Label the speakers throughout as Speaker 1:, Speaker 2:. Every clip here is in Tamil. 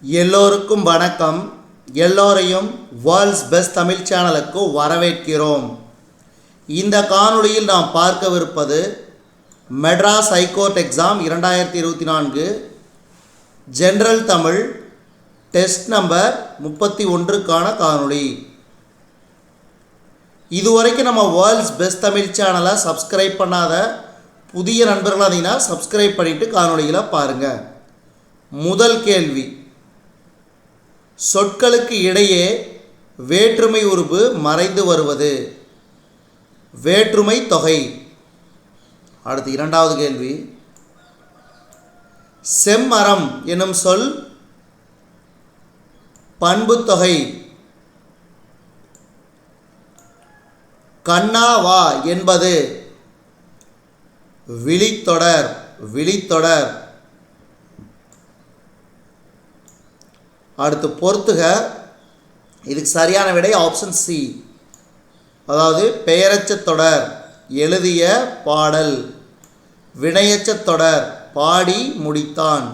Speaker 1: எல்லோருக்கும் வணக்கம். எல்லோரையும் வேர்ல்ட்ஸ் பெஸ்ட் தமிழ் சேனலுக்கு வரவேற்கிறோம். இந்த காணொளியில் நாம் பார்க்கவிருப்பது Madras high court exam 2024 general Tamil test number 31க்கான காணொளி. இதுவரைக்கும் நம்ம வேர்ல்ட்ஸ் பெஸ்ட் தமிழ் சேனலை சப்ஸ்கிரைப் பண்ணாத புதிய நண்பர்களாக இருந்தீங்கன்னா சப்ஸ்கிரைப் பண்ணிவிட்டு காணொளிகளை பாருங்கள். முதல் கேள்வி, சொற்களுக்கு இடையே வேற்றுமை உருபு மறைந்து வருவது வேற்றுமை தொகை. அடுத்து இரண்டாவது கேள்வி, செம்மரம் எனும் சொல் பண்பு தொகை. கண்ணாவா என்பது விழித்தொடர் விழித்தொடர். அடுத்து பொறுத்துக. இதுக்கு சரியான விடை ஆப்ஷன் சி, அதாவது பெயரச்ச தொடர் எழுதிய பாடல், வினையச்ச தொடர் பாடி முடித்தான்,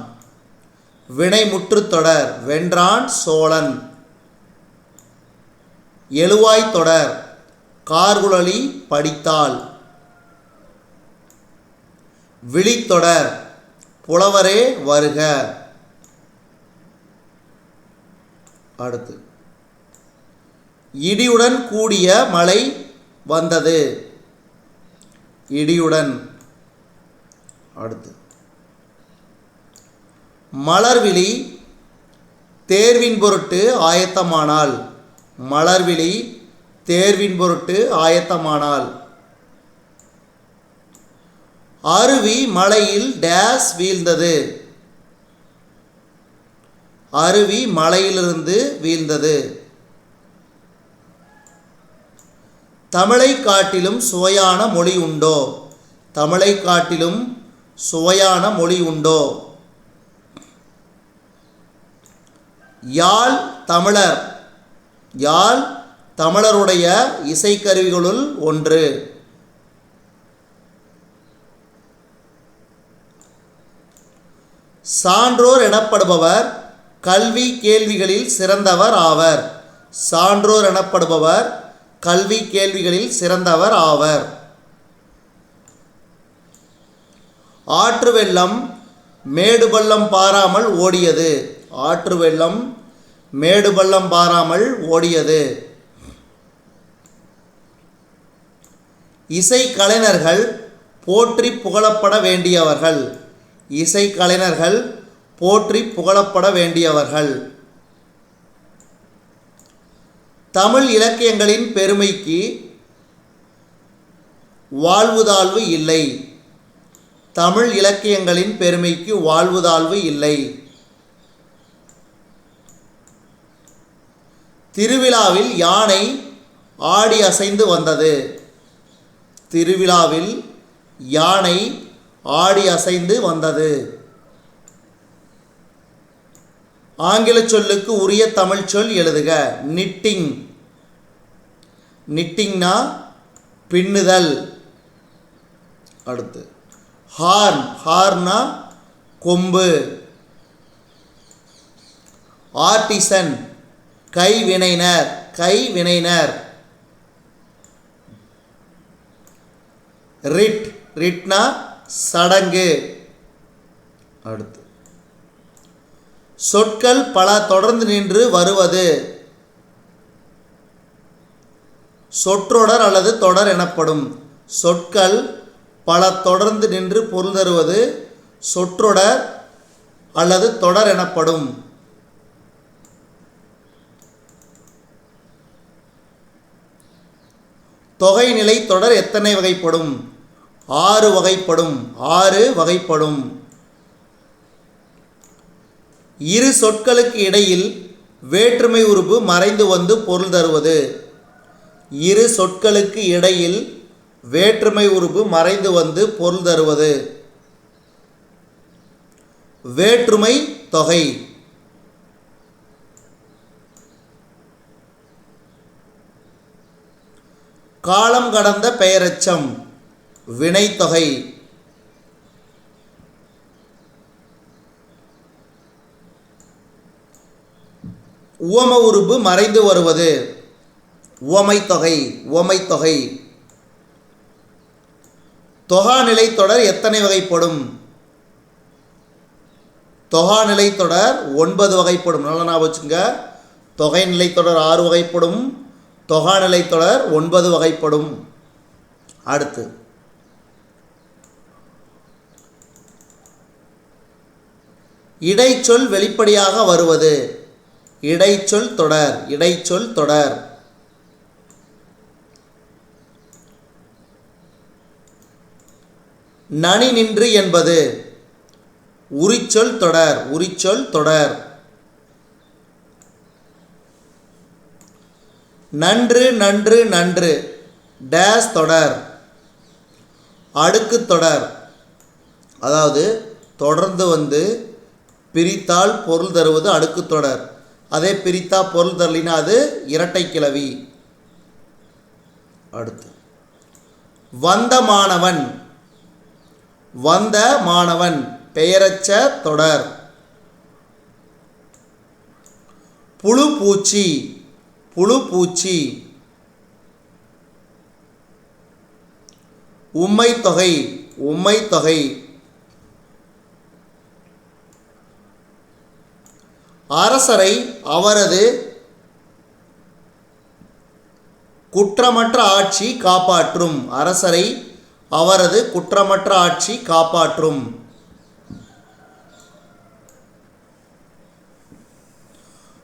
Speaker 1: வினைமுற்று தொடர் வென்றான் சோழன், எழுவாய் தொடர் கார்குழலி படித்தாள், விழித்தொடர் புலவரே வருக. அடுத்து, இடியுடன் கூடிய மழை வந்தது இடியுடன். அடுத்து, மலர்விழி தேர்வின் பொருட்டு ஆயத்தமானாள் மலர்விழி தேர்வின் பொருட்டு ஆயத்தமானாள். அருவி மலையில் டேஸ் வீழ்ந்தது அருவி மலையிலிருந்து வீழ்ந்தது. தமிழை காட்டிலும் சுவையான மொழி உண்டோ தமிழை காட்டிலும் சுவையான மொழி உண்டோ. யாழ் தமிழர் யாழ் தமிழருடைய இசைக்கருவிகளுள் ஒன்று. சான்றோர் எனப்படுபவர் கல்வி கேள்விகளில் சிறந்தவர் ஆவர் சான்றோர் எனப்படுபவர் கல்வி கேள்விகளில் சிறந்தவர் ஆவர். ஆற்று வெள்ளம் மேடு பள்ளம் பாராமல் ஓடியது ஆற்று வெள்ளம் மேடு பள்ளம் பாராமல் ஓடியது. இசைக்கலைஞர்கள் போற்றி புகழப்பட வேண்டியவர்கள் இசைக்கலைஞர்கள் போற்றி புகழப்பட வேண்டியவர்கள். தமிழ் இலக்கியங்களின் பெருமைக்கு வாழ்வுதாழ்வு இல்லை தமிழ் இலக்கியங்களின் பெருமைக்கு வாழ்வுதாழ்வு இல்லை. திருவிழாவில் யானை ஆடி அசைந்து வந்தது திருவிழாவில் யானை ஆடி அசைந்து வந்தது. ஆங்கில சொல்லுக்கு உரிய தமிழ் சொல் எழுதுக. நிட்டிங் நிட்டிங்னா பின்னுதல். அடுத்து, ஹார்ன் ஹார்னா கொம்பு. ஆர்டிசன் கைவினைஞர் கைவினைஞர். ரிட் ரிட்னா சடங்கு. அடுத்து, சொற்கள் பல தொடர்ந்து நின்று வருவது சொற்றொடர் அல்லது தொடர் எனப்படும். சொற்கள் பல தொடர்ந்து நின்று பொருள் தருவது சொற்றொடர் அல்லது தொடர் எனப்படும். தொகைநிலை தொடர் எத்தனை வகைப்படும்? 6 வகைப்படும் 6 வகைப்படும். இரு சொற்களுக்கு இடையில் வேற்றுமை உருபு மறைந்து வந்து பொருள் தருவது இரு சொற்களுக்கு இடையில் வேற்றுமை உருபு மறைந்து வந்து பொருள் தருவது வேற்றுமை தொகை. காலம் கடந்த பெயரெச்சம் வினைத்தொகை. உவம உருபு மறைந்து வருவது உவமைத்தொகை உவமைத்தொகை. தொகாநிலை தொடர் எத்தனை வகைப்படும்? தொகாநிலை தொடர் 9 வகைப்படும். நல்லா ஞாபகம் வச்சுங்க. தொகை நிலைத்தொடர் 6 வகைப்படும், தொகாநிலை தொடர் 9 வகைப்படும். அடுத்து இடைச்சொல் வெளிப்படையாக வருவது இடைச்சொல் தொடர் இடைச்சொல் தொடர். நனி நின்று என்பது உரிச்சொல் தொடர் உரிச்சொல் தொடர். நன்று நன்று நன்று டேஸ் தொடர் அடுக்கு தொடர். அதாவது தொடர்ந்து வந்து பிரித்தால் பொருள் தருவது அடுக்கு தொடர். அதே பிரித்தா பொருள் தரலினா அது இரட்டை கிளவி. அடுத்து வந்த மாணவன் வந்த மாணவன் பெயரச்ச தொடர். புழு பூச்சி புழு பூச்சி. உம்மை தொகை உம்மை தொகை. அரசரை அவரது குற்றமற்ற ஆட்சி காப்பாற்றும் அரசரை அவரது குற்றமற்ற ஆட்சி காப்பாற்றும்.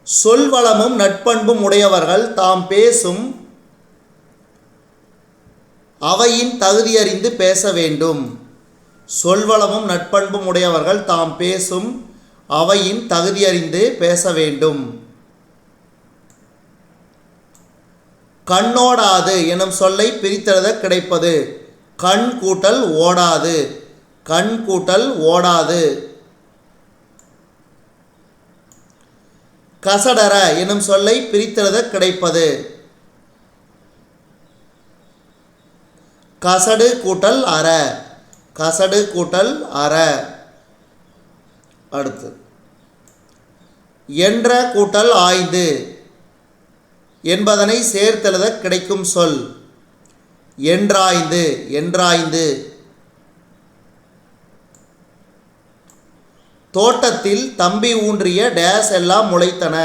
Speaker 1: சொல்வளமும் நட்பண்பும் உடையவர்கள் தாம் பேசும் அவையின் தகுதியறிந்து பேச வேண்டும். சொல்வளமும் நட்பண்பும் உடையவர்கள் தாம் பேசும் அவையின் தகுதியறிந்து பேச வேண்டும். கண்ணோடாது எனும் சொல்லை பிரித்தெழுத கிடைப்பது கண் கூட்டல் ஓடாது கண் கூட்டல் ஓடாது. கசடர எனும் சொல்லை பிரித்தெழுத கிடைப்பது கசடு கூட்டல் அற கசடு கூட்டல் அற. அடுத்து என்ற கூட்டல் ஆய்ந்து என்பதனை சேர்த்தெழுத கிடைக்கும் சொல் என்றாய்ந்து என்றாய்ந்து. தோட்டத்தில் தம்பி ஊன்றிய டேஸ் எல்லாம் முளைத்தன.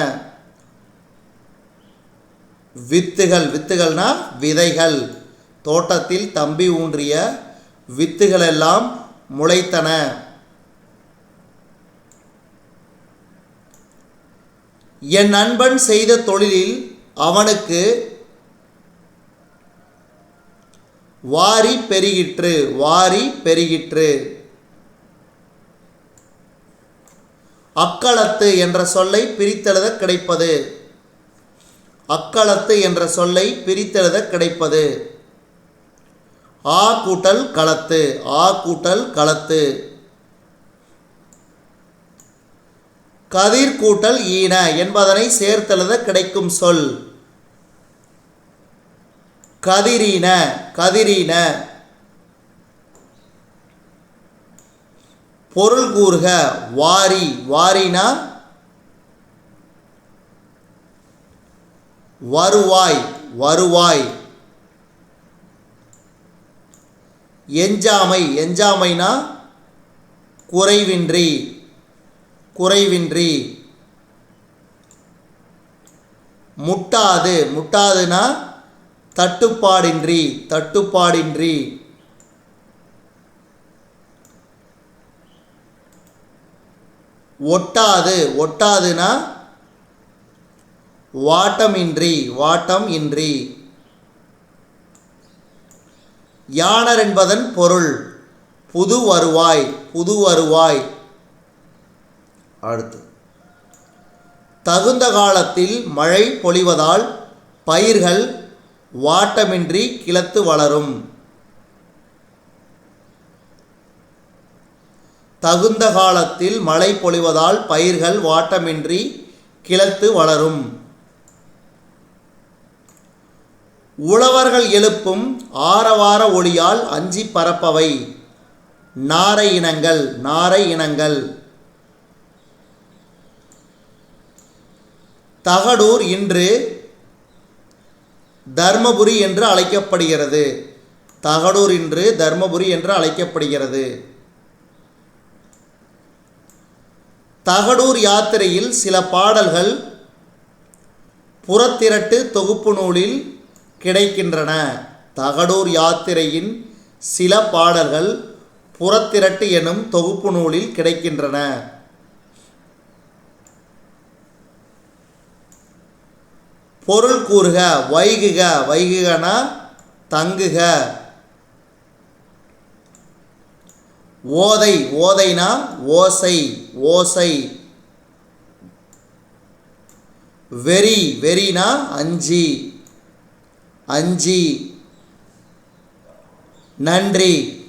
Speaker 1: வித்துகள் வித்துகள்னா விதைகள். தோட்டத்தில் தம்பி ஊன்றிய வித்துகள் எல்லாம் முளைத்தன. என் நண்பன் செய்த தொழிலில் அவனுக்கு வாரி பெருகிற்று வாரி பெருகிற்று. அக்களத்து என்ற சொல்லை பிரித்தெழுத கிடைப்பது அக்களத்து என்ற சொல்லை பிரித்தெழுத கிடைப்பது ஆ கூட்டல் களத்து ஆ கூட்டல் களத்து. கதிர் கூட்டல் ஈன என்பதனை சேர்த்தெழுத கிடைக்கும் சொல் கதிரீன கதிரீன. பொருள் கூறுக வாரி வாரினா வருவாய் வருவாய். எஞ்சாமை எஞ்சாமைனா குறைவின்றி குறைவின்றி. முட்டாது முட்டாதுனா தட்டுப்பாடின்றி தட்டுப்பாடின்றி. ஒட்டாது ஒட்டாதுனா வாட்டமின்றி வாட்டம் இன்றி. யானர் என்பதன் பொருள் புது வருவாய் புது வருவாய். அடுத்து தகுந்த காலத்தில் மழை பொழிவதால் பயிர்கள் வாட்டமின்றி கிளத்து வளரும். தகுந்த காலத்தில் மழை பொழிவதால் பயிர்கள் வாட்டமின்றி கிளத்து வளரும். உழவர்கள் எழுப்பும் ஆரவார ஒளியால் அஞ்சி பரப்பவை நாரை இனங்கள் நாரை இனங்கள். தகடூர் இன்று தர்மபுரி என்று அழைக்கப்படுகிறது. தகடூர் இன்று தர்மபுரி என்று அழைக்கப்படுகிறது. தகடூர் யாத்திரையில் சில பாடல்கள் புறத்திரட்டு தொகுப்பு நூலில் கிடைக்கின்றன. தகடூர் யாத்திரையின் சில பாடல்கள் புறத்திரட்டு எனும் தொகுப்பு நூலில் கிடைக்கின்றன. பொருள் கூறுக. வைகுக, வைகுகனா தங்குக. ஓதை, ஓதைனா ஓசை, ஓசை. வெறி, வெறினா அஞ்சி, அஞ்சி. நன்றி.